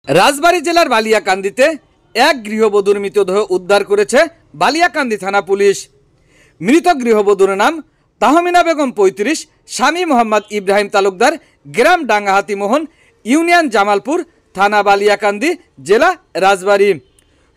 রাজবাড়ী জেলার বালিয়াকান্দিতে এক গৃহবধূর মৃতদেহ উদ্ধার করেছে বালিয়াকান্দি থানা পুলিশ। মৃত গৃহবধূর নাম তাহমিনা বেগম ৩৫, স্বামী মোহাম্মদ ইব্রাহিম তালুকদার, গ্রাম ডাঙ্গাহাতি মোহন, ইউনিয়ন জামালপুর, থানা বালিয়াকান্দি, জেলা রাজবাড়ী।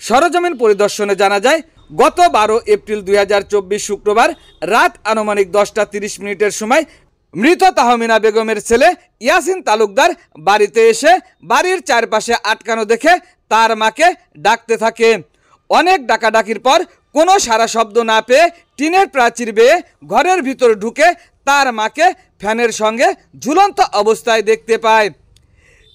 সরজমিন পরিদর্শনে জানা যায়, গত ১২ এপ্রিল ২০২৪ শুক্রবার রাত আনুমানিক ১০টা ৩০ মিনিটের সময় মৃত তাহমিনা বেগমের ছেলে ইয়াসিন তালুকদার বাড়িতে এসে বাড়ির চারপাশে আটকানো দেখে তার মাকে ডাকতে থাকে। অনেক ডাকাডাকির পর কোনো সারা শব্দ না পেয়ে টিনের প্রাচীর বেয়ে ঘরের ভিতর ঢুকে তার মাকে ফ্যানের সঙ্গে ঝুলন্ত অবস্থায় দেখতে পায়।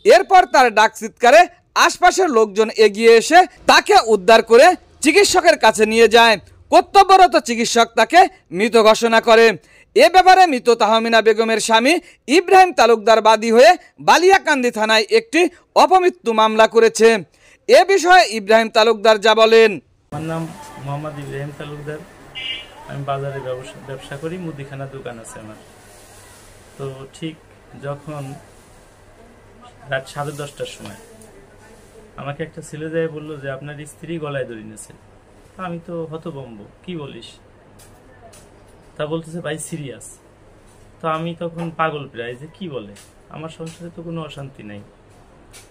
এরপর তার ডাক চিৎকারে আশপাশের লোকজন এগিয়ে এসে তাকে উদ্ধার করে চিকিৎসকের কাছে নিয়ে যায়। কর্তব্যরত চিকিৎসক তাকে মৃত ঘোষণা করে। এ ব্যাপারে মৃত তাহমিনা বেগমের স্বামী ইব্রাহিম তালুকদার বাদী হয়ে বালিয়াকান্দি থানায় একটি অপমৃত্যু মামলা করেছে। এ বিষয়ে ইব্রাহিম তালুকদার যা বলেন। আমার নাম মোহাম্মদ ইব্রাহিম তালুকদার। আমি বাজারে ব্যবসা করি, মুদিখানা দোকান আছে আমার। তো ঠিক যখন রাত 10:30টার সময় আমাকে একটা ছেলে যায় বললো যে আপনার স্ত্রী গলায় দড়ি নিয়েছে। আমি তো হতভম্ব, কি বলিস? তা বলতেছে ভাই সিরিয়াস। তো আমি তখন পাগল প্রায়, যে কি বলে, আমার সংসারে তো কোনো অশান্তি নাই।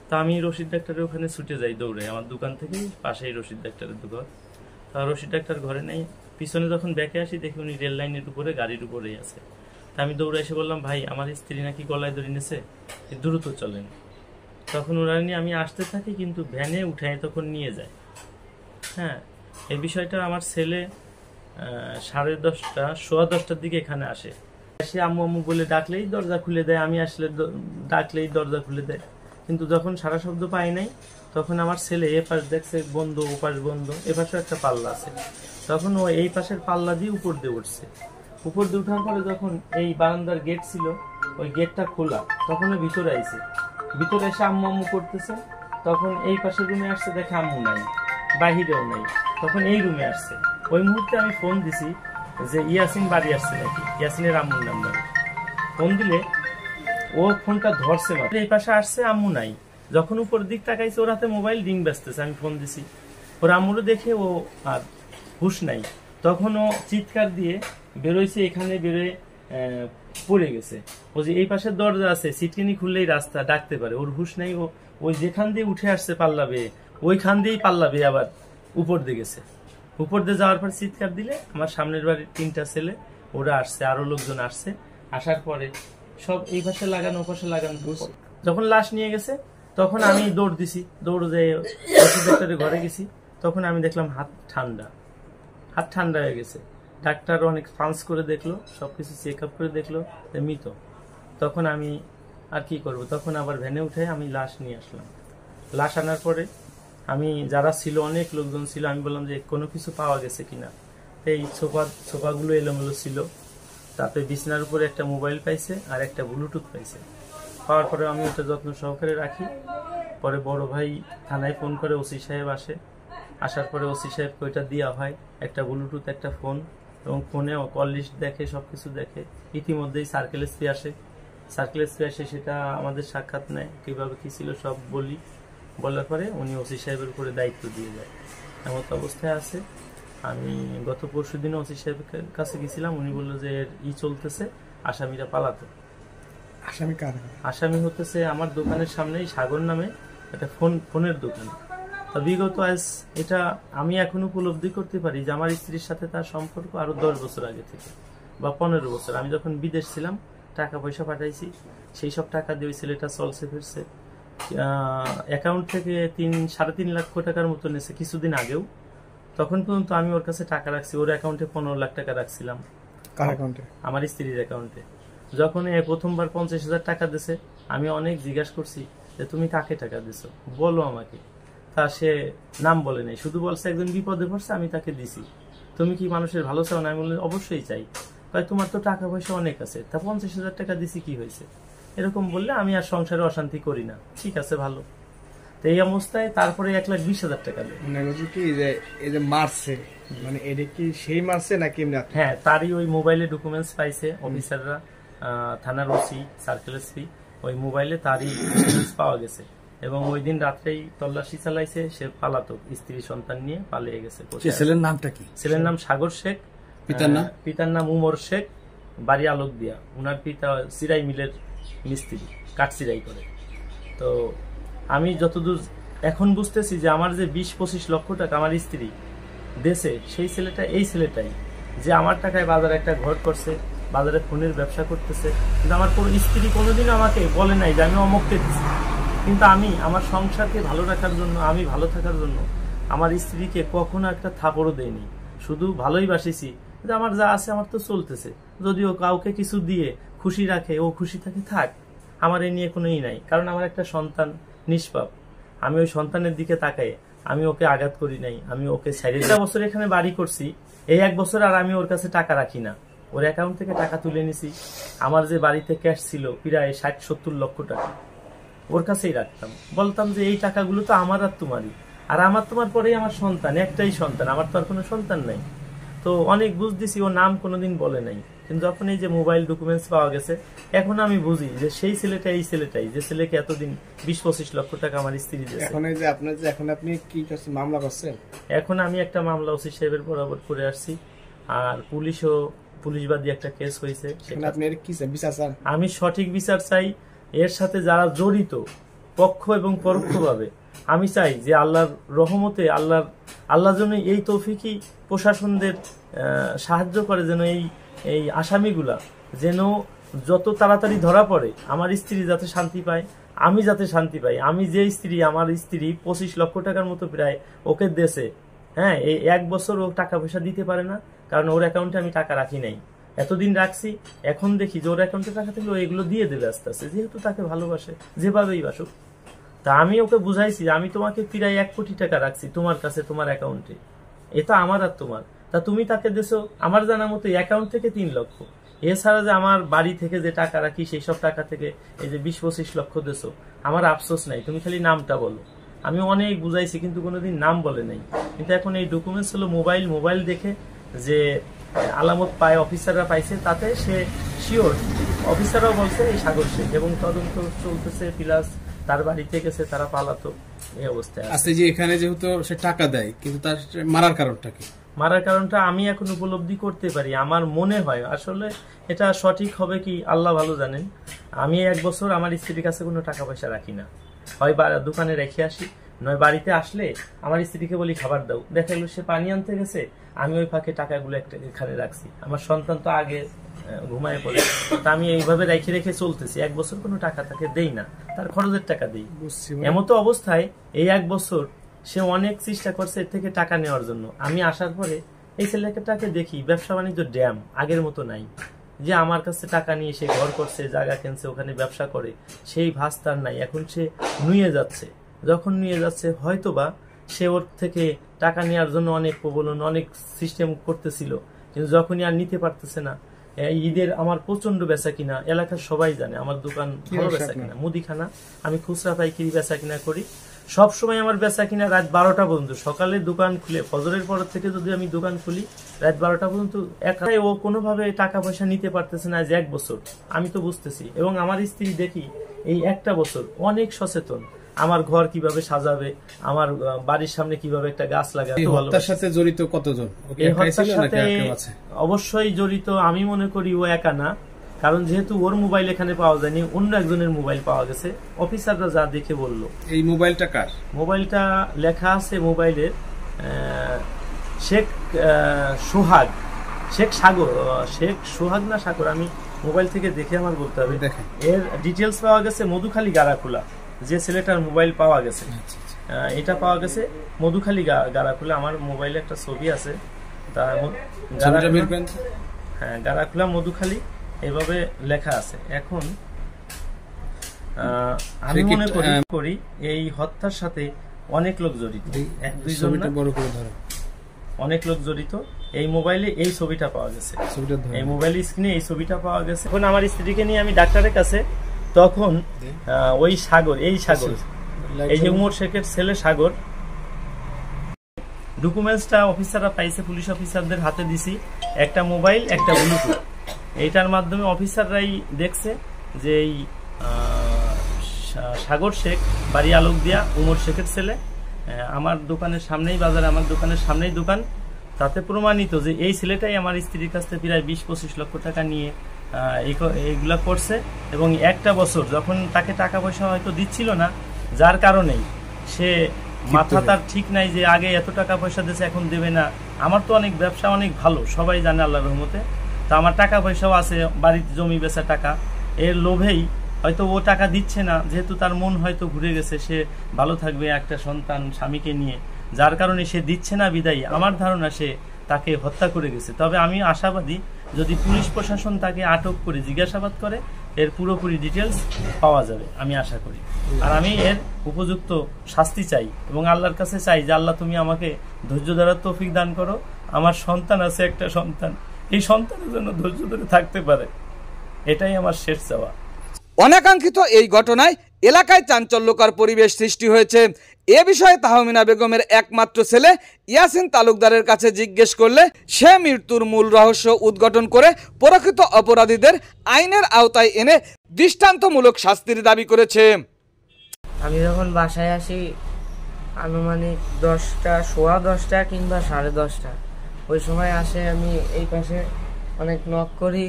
তা আমি রশিদ ডাক্তারের ওখানে ছুটে যাই দৌড়ে, আমার দোকান থেকে পাশেই রশিদ ডাক্তারের দোকান। তা রশিদ ডাক্তার ঘরে নেই, পিছনে যখন ব্যাকে আসি দেখি উনি রেল লাইনের উপরে গাড়ির উপরেই আছে। তা আমি দৌড়ে এসে বললাম, ভাই আমার স্ত্রী নাকি গলায় দড়ি নিয়েছে, দ্রুত চলেন। তখন ওরা নিয়ে আমি আসতে থাকি, কিন্তু ভ্যানে উঠায় তখন নিয়ে যায়। হ্যাঁ, এই বিষয়টা আমার ছেলে 10:30 সোয়া 10টার দিকে এখানে আসে। সে আম্মু আম্মু বলে ডাকলেই দরজা খুলে দেয়, আমি আসলে ডাকলেই দরজা খুলে দেয়। কিন্তু যখন সারা শব্দ পাই নাই, তখন আমার ছেলে এ পাশ দেখছে বন্ধ, ও পাশ বন্ধ, এ পাশে একটা পাল্লা আছে। তখন ও এই পাশের পাল্লা দিয়ে উপর দিয়ে উঠছে। উপর দিয়ে উঠার পরে যখন এই বারান্দার গেট ছিল, ওই গেটটা খোলা, তখন ও ভিতরে আইছে। ভিতরে এসে আম্মু আম্মু করতেছে। তখন এই পাশের রুমে আসছে, দেখে আম্মু নাই, বাহিরেও নাই। তখন এই রুমে আসছে। ওই মুহূর্তে আমি ফোন দিছি যে ইয়াসিন বাড়ি আসছে নাকি, ইয়াসিনের আম্মুর নাম্বার। ফোন দিলে ও ফোনটা ধরছে, মাত্র এই পাশে আসছে, আম্মু নাই। যখন উপর দিক তাকাইছে, ওর হাতে মোবাইল রিং বাজতেছে, আমি ফোন দিছি। ওর আম্মুরও দেখে ও আর হুশ নাই। তখন ও চিৎকার দিয়ে বেরোইছে, এখানে বেরোয় পড়ে গেছে। ও যে এই পাশের দরজা আছে, সিটকিনি খুললেই রাস্তা, ডাকতে পারে, ওর হুশ নাই। ও ওই যেখান দিয়ে উঠে আসছে পাল্লা বেয়ে, ওইখান দিয়েই পাল্লা বেয়ে আবার উপর দিয়ে গেছে। উপর দিয়ে যাওয়ার পর চিৎকার দিলে আমার সামনের বাড়ির 3টা ছেলে ওরা আসছে, আরো লোকজন আসছে। আসার পরে সব এই পাশে লাগানো, ও পাশে লাগানো। যখন লাশ নিয়ে গেছে, তখন আমি দৌড় দিছি, দৌড় যেয়ে ডাক্তারের ঘরে গেছি। তখন আমি দেখলাম হাত ঠান্ডা হয়ে গেছে। ডাক্তার অনেক ফান্স করে দেখলো, সবকিছু চেক আপ করে দেখলো মৃত। তখন আমি আর কি করব, তখন আবার ভ্যানে উঠে আমি লাশ নিয়ে আসলাম। লাশ আনার পরে আমি, যারা ছিল অনেক লোকজন ছিল, আমি বললাম যে কোনো কিছু পাওয়া গেছে কিনা। এই সোফাগুলো এলোমেলো ছিল, তাতে বিছানার উপরে একটা মোবাইল পাইছে আর একটা ব্লুটুথ পাইছে। পাওয়ার পরে আমি ওটা যত্ন সহকারে রাখি। পরে বড় ভাই থানায় ফোন করে, ওসি সাহেব আসে। আসার পরে ওসি সাহেবকে ওইটা দেওয়া হয়, একটা ব্লুটুথ, একটা ফোন, এবং ফোনে কল লিস্ট দেখে, সবকিছু দেখে। ইতিমধ্যেই সার্কেল এসপি আসে। সার্কেল এসপি আসে, সেটা আমাদের সাক্ষাৎ নেয়, কিভাবে কি ছিল সব বলি। বলার পরে উনি ওসি সাহেবের উপরে দায়িত্ব দিয়ে যায়। এমন অবস্থায় আছে। আমি গত পরশুদিন ওসি সাহেবের কাছে গেছিলাম, উনি বললো যে এর চলতেছে, আসামিরা পালাতো। আসামি কার? আসামি হতেছে আমার দোকানের সামনেই সাগর নামে একটা ফোনের দোকান। তা বিগত আজ এটা আমি এখন উপলব্ধি করতে পারি যে আমার স্ত্রীর সাথে তার সম্পর্ক আরো 10 বছর আগে থেকে, বা 15 বছর। আমি যখন বিদেশ ছিলাম, টাকা পয়সা পাঠাইছি, সেই সব টাকা দিয়ে ওই ছেলেটা চলছে ফিরছে। অ্যাকাউন্ট থেকে 3.5 লাখ টাকার মতো নিয়েছে কিছুদিন আগেও। তখন পর্যন্ত আমি ওর কাছে টাকা রাখছি, ওর অ্যাকাউন্টে 15 লাখ টাকা রাখছিলাম। কার অ্যাকাউন্টে? আমার স্ত্রীর অ্যাকাউন্টে। যখন প্রথমবার 50,000 টাকা দিছে, আমি অনেক জিজ্ঞাসা করছি যে তুমি কাকে টাকা দিছো, বলো আমাকে। তা সে নাম বলে নাই, শুধু বলছে একজন বিপদে পড়ছে, আমি তাকে দিছি। তুমি কি মানুষের ভালো চাও না? আমি বললাম অবশ্যই চাই। তাই তোমার তো টাকা পয়সা অনেক আছে, তা 50,000 টাকা দিছি, কি হয়েছে? এরকম বললে আমি আর সংসারে অশান্তি করি না। ঠিক আছে, ভালো। তো এই অবস্থায় তারপরে 1,20,000 টাকা দেয়। কি যে মারছে, মানে এটা কি সেই মারছে নাকি? হ্যাঁ, তারই ওই মোবাইলে ডকুমেন্টস পাইছে অফিসাররা, থানার ওসি, সার্কেল এসপি, ওই মোবাইলে তারই ডকুমেন্টস পাওয়া গেছে। এবং ওই দিন রাত্রেই তল্লাশি চালাইছে, সে পালাতক, স্ত্রী সন্তান নিয়ে পালিয়ে গেছে। ছেলের নামটা কি? ছেলের নাম সাগর শেখ, পিতার নাম উমর শেখ, বাড়ি আলোক দিয়া। উনার পিতা চিরাই মিলের মিস্ত্রি, কাঠ চিরাই করে। তো আমি যতদূর এখন বুঝতেছি যে আমার যে 20-25 লক্ষ টাকা আমার স্ত্রী দেশে, সেই ছেলেটা এই ছেলেটাই যে আমার টাকায় বাজারে একটা ঘর করছে, বাজারে ফোনের ব্যবসা করতেছে। কিন্তু আমার কোনো স্ত্রী কোনোদিন আমাকে বলে নাই যে আমি অমুককে দিচ্ছি। কিন্তু আমি আমার সংসারকে ভালো রাখার জন্য, আমি ভালো থাকার জন্য আমার স্ত্রীকে কখনো একটা থাপড়ও দেয়নি, শুধু ভালোই বাসিছি যে আমার যা আছে আমার তো চলতেছে। যদিও কাউকে কিছু দিয়ে খুশি রাখে, ও খুশি থাকে, থাক, আমার এ নিয়ে কোনোই নাই। কারণ আমার একটা সন্তান নিষ্পাপ, আমি ওই সন্তানের দিকে তাকাই, আমি ওকে আঘাত করি নাই, আমি ওকে ছাড়িয়ে। 1 বছর এখানে বাড়ি করছি, এই 1 বছর আর আমি ওর কাছে টাকা রাখি না, ওর অ্যাকাউন্ট থেকে টাকা তুলে নিছি। আমার যে বাড়িতে ক্যাশ ছিল প্রায় 60-70 লক্ষ টাকা, ওর কাছেই রাখতাম, বলতাম যে এই টাকাগুলো তো আমার আর তোমারই, আর আমার তোমার পরেই আমার সন্তান, একটাই সন্তান, আমার তো আর কোনো সন্তান নাই। তো অনেক বুঝ দিছি, ও নাম কোনোদিন বলে নাই। কিন্তু যখন এই যে মোবাইল ডকুমেন্টস পাওয়া গেছে, এখন আমি বুঝি যে সেই ছেলেটা এই ছেলেটাই, যে ছেলেকে এতদিন 20-25 লক্ষ টাকা আমার স্ত্রী দিয়েছে। এখন আপনি কি করছেন, মামলা করছেন? এখন আমি একটা মামলা ওসি সাহেবের বরাবর করে আসছি, আর পুলিশবাদী একটা কেস হয়েছে। আপনি এর কি বিচার চান? আমি সঠিক বিচার চাই। এর সাথে যারা জড়িত পক্ষ এবং পরোক্ষভাবে, আমি চাই যে আল্লাহর রহমতে আল্লাহ যেন এই তৌফিকই প্রশাসনদের সাহায্য করে, যেন এই আসামিগুলা যেন যত তাড়াতাড়ি ধরা পড়ে, আমার স্ত্রী যাতে শান্তি পায়, আমি যাতে শান্তি পাই। আমি যে স্ত্রী, আমার স্ত্রী 25 লক্ষ টাকার মতো প্রায় ওকে দেশে, হ্যাঁ, এই 1 বছর ও টাকা পয়সা দিতে পারে না, কারণ ওর অ্যাকাউন্টে আমি টাকা রাখি নাই, এতদিন রাখছি। এখন দেখি যে ওর অ্যাকাউন্টে টাকা থাকলে ও এগুলো দিয়ে দেবে আস্তে আস্তে, যেহেতু তাকে ভালোবাসে, যেভাবেই বাসুক। তা আমি ওকে বুঝাইছি, আমি তোমাকে প্রায় 1 কোটি টাকা রাখছি তোমার কাছে, তোমার অ্যাকাউন্টে, এটা আমার আর তোমার। তা তুমি তাকে দেছো আমার জানা মতো অ্যাকাউন্ট থেকে 3 লক্ষ, এছাড়া যে আমার বাড়ি থেকে যে টাকা রাখি সেই সব টাকা থেকে এই যে 20-25 লক্ষ দেছো, আমার আফসোস নাই, তুমি খালি নামটা বলো। আমি অনেক বুঝাইছি, কিন্তু কোনোদিন নাম বলে নাই। কিন্তু এখন এই ডকুমেন্টস হলো মোবাইল দেখে যে আলামত পায়, অফিসাররা পাইছে, তাতে সে শিওর, অফিসাররাও বলছে এই সাগর শেখ, এবং তদন্ত চলতেছে, প্লাস তার বাড়িতে গেছে, তারা পালাতো, এই অবস্থায় আছে। যে এখানে যেহেতু সে টাকা দেয়, কিন্তু তার মারার কারণটা কি? মারার কারণটা আমি এখন উপলব্ধি করতে পারি, আমার মনে হয়, আসলে এটা সঠিক হবে কি আল্লাহ ভালো জানেন। আমি 1 বছর আমার স্ত্রীর কাছে কোনো টাকা পয়সা রাখি না, হয় দোকানে রেখে আসি, নয় বাড়িতে আসলে আমার স্ত্রীকে বলি খাবার দাও, দেখা গেল সে পানি আনতে গেছে, আমি ওই ফাঁকে টাকাগুলো একটা এখানে রাখছি। আমার সন্তান তো আগে ঘুমায় পড়ে, তা আমি এইভাবে রেখে চলতেছি। 1 বছর কোনো টাকা তাকে দেই না, তার খরচের টাকা দিই। এমতো অবস্থায় এই 1 বছর সে অনেক চেষ্টা করছে এর থেকে টাকা নেওয়ার জন্য। আমি আসার পরে এই ছেলেটাকে দেখি ব্যবসা বাণিজ্য ড্যাম, আগের মতো নাই, যে আমার কাছে টাকা নিয়ে সে ঘর করছে, জায়গা কিনছে, ওখানে ব্যবসা করে, সেই ভাস তার নাই। এখন সে নুয়ে যাচ্ছে, যখন নিয়ে যাচ্ছে হয়তোবা সে ওর থেকে টাকা নেওয়ার জন্য অনেক প্রবলন, অনেক সিস্টেম করতেছিল, কিন্তু যখনই আর নিতে পারতেছে না। ঈদের আমার প্রচন্ড বেচা কিনা, এলাকার সবাই জানে আমার দোকান ভালো বেচা কিনা, মুদিখানা, আমি খুচরা পাইকারি বেচা কিনা করি। সব সময় আমার বেচা কিনা রাত 12টা পর্যন্ত, সকালে দোকান খুলে ফজরের পর থেকে যদি আমি দোকান খুলি রাত 12টা পর্যন্ত। একাই ও কোনোভাবে টাকা পয়সা নিতে পারতেছে না, আজ 1 বছর, আমি তো বুঝতেছি। এবং আমার স্ত্রী দেখি এই 1টা বছর অনেক সচেতন, আমার ঘর কিভাবে সাজাবে, আমার বাড়ির সামনে কিভাবে একটা গাছ লাগাবে। হত্যার সাথে জড়িত কতজন? এই হত্যার সাথে অবশ্যই জড়িত আমি মনে করি ও একা না, কারণ যেহেতু ওর মোবাইল এখানে পাওয়া যায়নি, অন্য একজনের মোবাইল পাওয়া গেছে, অফিসাররা যা দেখে বললো। এই মোবাইলটা কার? মোবাইলটা লেখা আছে মোবাইলের শেখ সোহাগ, শেখ সাগর, শেখ সোহাগ না সাগর, আমি মোবাইল থেকে দেখে আমার বলতে হবে। এর ডিটেলস পাওয়া গেছে মধুখালী গারাখোলা, যে ছেলেটার মোবাইল পাওয়া গেছে, এটা পাওয়া গেছে মধুখালী গারাখোলা। আমার মোবাইলে একটা ছবি আছে, হ্যাঁ, গারাখোলা মধুখালী এভাবে লেখা আছে। এখন আমি মনে করি এই হত্যার সাথে অনেক লোক জড়িত, 1-2 জন না, অনেক লোক জড়িত। এই মোবাইলে এই ছবিটা পাওয়া গেছে, এই মোবাইল স্ক্রিনে এই ছবিটা পাওয়া গেছে। এখন আমার স্ত্রীকে নিয়ে আমি ডাক্তারের কাছে, তখন ওই সাগর, এই যে উমর শেখের ছেলে সাগর, ডকুমেন্টসটা অফিসাররা পাইছে, পুলিশ অফিসারদের হাতে দিছি, একটা মোবাইল, একটা ব্লুটুথ। এইটার মাধ্যমে অফিসাররাই দেখছে যে এই সাগর শেখ, বাড়ি আলোকদিয়া, উমর শেখের ছেলে। আমার দোকানের সামনেই বাজার, আমার দোকানের সামনেই দোকান। তাতে প্রমাণিত যে এই ছেলেটাই আমার স্ত্রীর কাছ থেকে প্রায় 20-25 লক্ষ টাকা নিয়ে এইগুলা করছে। এবং একটা বছর যখন তাকে টাকা পয়সা হয়তো দিচ্ছিল না, যার কারণেই সে মাথা তার ঠিক নাই যে আগে এত টাকা পয়সা দিয়েছে এখন দেবে না। আমার তো অনেক ব্যবসা অনেক ভালো, সবাই জানে আল্লাহর রহমতে। তো আমার টাকা পয়সাও আছে, বাড়িতে জমি বেচা টাকা, এর লোভেই হয়তো ও টাকা দিচ্ছে না, যেহেতু তার মন হয়তো ঘুরে গেছে, সে ভালো থাকবে একটা সন্তান স্বামীকে নিয়ে, যার কারণে সে দিচ্ছে না বিদায়ী। আমার ধারণা সে তাকে হত্যা করে গেছে। তবে আমি আশাবাদী যদি পুলিশ প্রশাসন তাকে আটক করে জিজ্ঞাসাবাদ করে এর পুরোপুরি ডিটেলস পাওয়া যাবে, আমি আশা করি। আর আমি এর উপযুক্ত শাস্তি চাই এবং আল্লাহর কাছে চাই যে আল্লাহ তুমি আমাকে ধৈর্য ধরার তৌফিক দান করো। আমার সন্তান আছে, একটা সন্তান, এই সন্তানের জন্য ধৈর্য ধরে থাকতে পারে, এটাই আমার শেষ চাওয়া। অনাকাঙ্ক্ষিত এই ঘটনায় এলাকায় চাঞ্চল্যকর পরিবেশ সৃষ্টি হয়েছে। এ বিষয়ে তাহমিনা বেগমের একমাত্র ছেলে ইয়াসিন তালুকদারের কাছে জিজ্ঞেস করলে সে মৃত্যুর মূল রহস্য উদ্ঘাটন করে প্রকৃত অপরাধীদের আইনের আওতায় এনে দৃষ্টান্তমূলক শাস্তির দাবি করেছে। আমি যখন বাসায় আসি আনুমানিক 10টা, সোয়া 10টা কিংবা 10:30, ওই সময় আসে। আমি এই পাশে অনেক নক করি,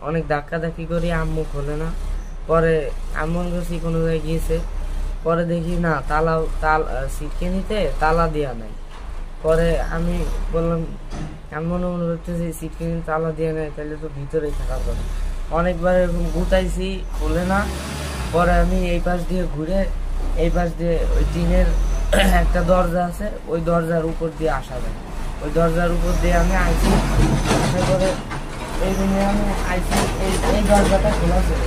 অনেক ধাক্কাধাক্কি করি, আম্মু খোলে না। পরে এমন গেছি কোনো জায়গায় গিয়েছে, পরে দেখি না সিটকেনিতে তালা দেওয়া নাই। পরে আমি বললাম, আমি মনে করতেছি সিটকেনি তালা দেওয়া নেই, তাহলে তো ভিতরেই থাকার কথা। অনেকবার এরকম গুতাইছি, খোলে না। পরে আমি এই পাশ দিয়ে ঘুরে, এই পাশ দিয়ে ওই টিনের একটা দরজা আছে, ওই দরজার উপর দিয়ে আসা যায়। ওই দরজার উপর দিয়ে আমি আইছি, আসার পরে এই রুমে আমি আইছি। এই দরজাটা খোলা ছিল,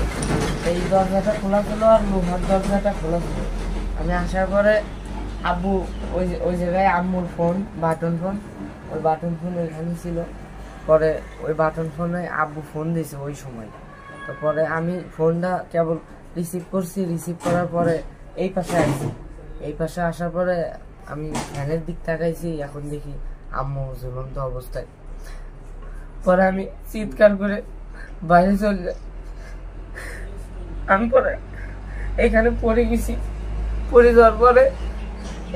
এই দরজাটা খোলা ছিল আর লোহার দরজাটা খোলা ছিল। আমি আসার পরে আব্বু ওই জায়গায় আম্মুর ফোন, বাটন ফোন, ওই বাটন ফোন ওইখানে ছিল। পরে ওই বাটন ফোনে আব্বু ফোন দিয়েছে ওই সময়। তো পরে আমি ফোনটা কেবল রিসিভ করছি, রিসিভ করার পরে এই পাশে আসছি। এই পাশে আসার পরে আমি ফ্যানের দিক তাকাইছি, এখন দেখি আম্মু ঝুলন্ত অবস্থায়। পরে আমি চিৎকার করে বাইরে চলে যাই। আমি পরে এইখানে পড়ে গেছি। পড়ে যাওয়ার পরে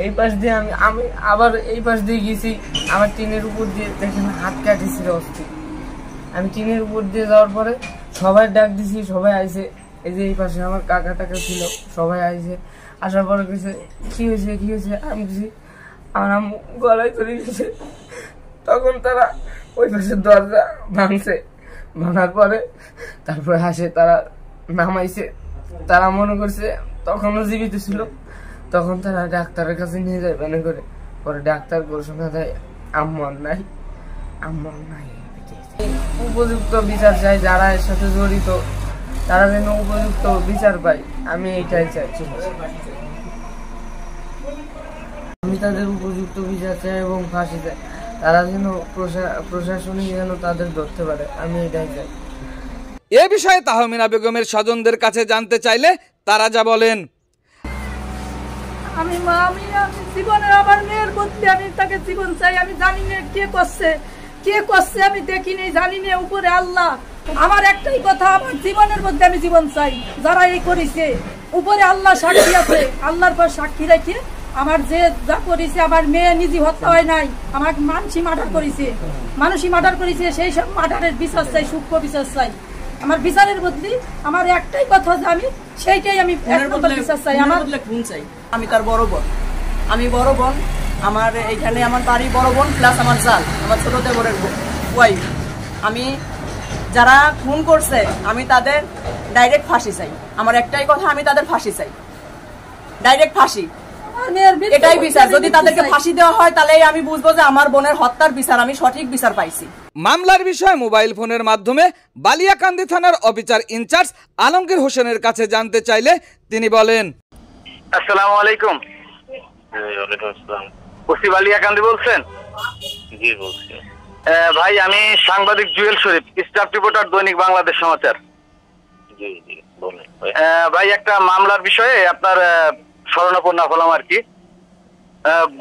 এই পাশ দিয়ে আমি আবার এই পাশ দিয়ে গেছি। আমার টিনের উপর দিয়ে দেখেন হাত কাটিছিল অস্থির। আমি টিনের উপর দিয়ে যাওয়ার পরে সবাই ডাক দিছি, সবাই আইছে। এই যে এই পাশে আমার কাকা টাকা ছিল, সবাই আইছে। আসার পরে গেছে কি হয়েছে কি হয়েছে, আমি গেছি আমার আম্মু গলায় ধরে গেছে। তখন তারা ওই পাশে দরজা ভাঙছে, ভাঙার পরে তারপরে হাসে তারা নামাইছে। তারা মনে করছে তখনও জীবিত ছিল, তখন তারা ডাক্তারের কাছে নিয়ে যায় মনে করে। পরে ডাক্তার ঘোষণা দেয় আম্মু আর নাই, আম্মু আর নাই। উপযুক্ত বিচার চাই, যারা এর সাথে জড়িত তারা যেন উপযুক্ত বিচার পায়, আমি এইটাই চাইছি। আমি তাদের উপযুক্ত বিচার চাই এবং ফাঁসি চাই। তারা যেন প্রশাসনিক যেন তাদের ধরতে পারে, আমি এটাই চাই। এ বিষয়ে তাহমিনা বেগমের স্বজনদের কাছে জানতে চাইলে তারা যা বলেন, আমি জীবনের আমার মেয়ের বদলে আমি তাকে জীবন চাই। আমি জানি না কে করছে আমি দেখিনি, জানি না, উপরে আল্লাহ। আমার একটাই কথা, আমার জীবনের মধ্যে আমি জীবন চাই। যারা এই করেছে উপরে আল্লাহ সাক্ষী আছে, আল্লাহর পর সাক্ষী রেখে আমার যে যা করেছে, আমার মেয়ে নিজে হত্যা হয় নাই, আমার মানুষই মার্ডার করেছে, সেই সব মার্ডারের বিচার চাই, সূক্ষ্ম বিচার চাই। আমার বিচারের বদলি আমার একটাই কথা যে আমি সেইটাই আমি বিচার চাই। আমার খুন চাই। আমি তার বড় বোন, আমার এইখানে আমার বাড়ি বড় বোন প্লাস আমার জাল, আমার ছোট দেবরের ওয়াইফ। আমি যারা খুন করছে আমি তাদের ডাইরেক্ট ফাঁসি চাই। আমার একটাই কথা, আমি তাদের ফাঁসি চাই, ডাইরেক্ট ফাঁসি, এটাই বিচার। যদি তাদেরকে ফাঁসি দেওয়া হয় তাহলে আমি বুঝবো যে আমার বোনের হত্যার বিচার আমি সঠিক বিচার পাইছি। মামলার বিষয়ে মোবাইল ফোনের মাধ্যমে বালিয়াকান্দি থানার অফিসার ইনচার্জ আলমগীর হোসেনের কাছে জানতে চাইলে তিনি বলেন, আসসালামু আলাইকুম। ওসি বালিয়াকান্দি বলছেন? জি বলছি। ভাই আমি সাংবাদিক জুয়েল শরীফ, স্টাফ রিপোর্টার দৈনিক বাংলাদেশ সমাচার। জি জি বলেন ভাই। একটা মামলার বিষয়ে আপনার শরণাপন্ন হলাম আর কি।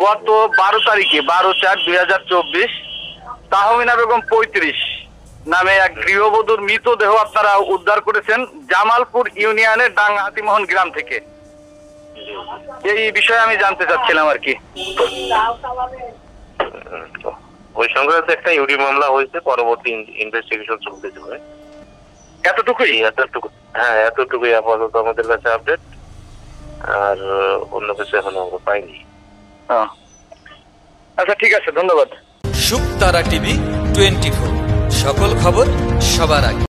গত 12 তারিখে 12/4/2024 তাহমিনা বেগম 35 নামে এক গৃহবধূর মৃতদেহ আপনারা উদ্ধার করেছেন জামালপুর ইউনিয়নের ডাঙ্গা হাতিমোহন গ্রাম থেকে। এই বিষয়ে আমি জানতে চাচ্ছিলাম আর কি। ওই সংক্রান্ত একটা ইউডি মামলা হয়েছে, পরবর্তী ইনভেস্টিগেশন চলতেছে। এতটুকুই? হ্যাঁ, এতটুকুই আপাতত আমাদের কাছে আপডেট, আর অন্য কিছু এখনো আমরা পাইনি। আচ্ছা, ঠিক আছে, ধন্যবাদ। শুকতারা টিভি 24, সকল খবর সবার আগে।